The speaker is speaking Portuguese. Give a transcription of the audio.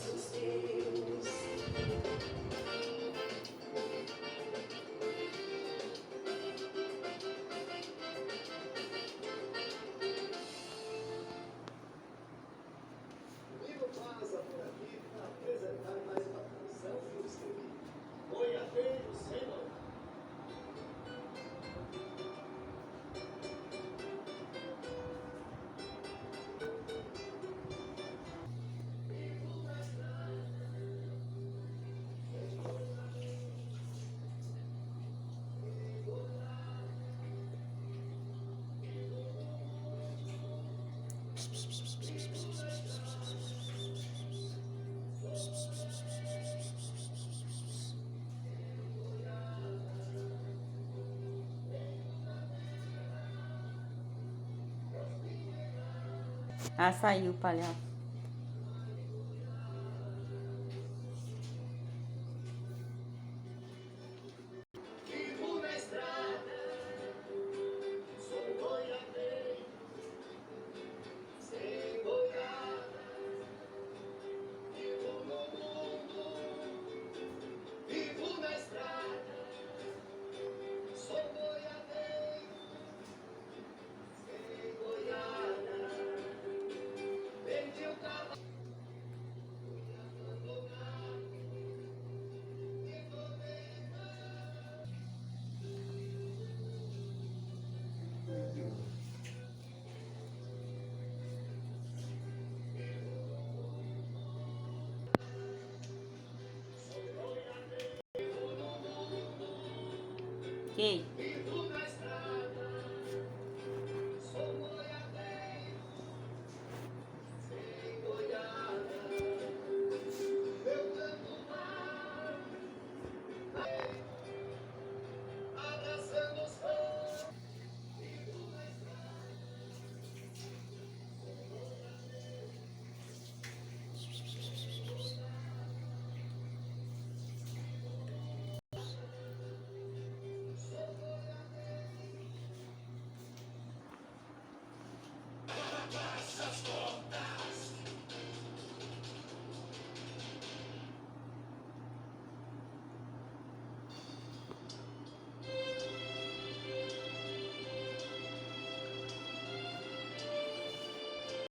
Nilo passa por aqui para apresentar mais uma canção que eu escrevi. Boiadeiro sem nome. Ah, saiu o palhaço. Vivo na estrada, sou boiadeiro, sem boiada. Vivo no mundo, vivo na estrada, sou boiadeiro, sem boiada. Vendi o cavalo, fui abandonado, e tomei. Que?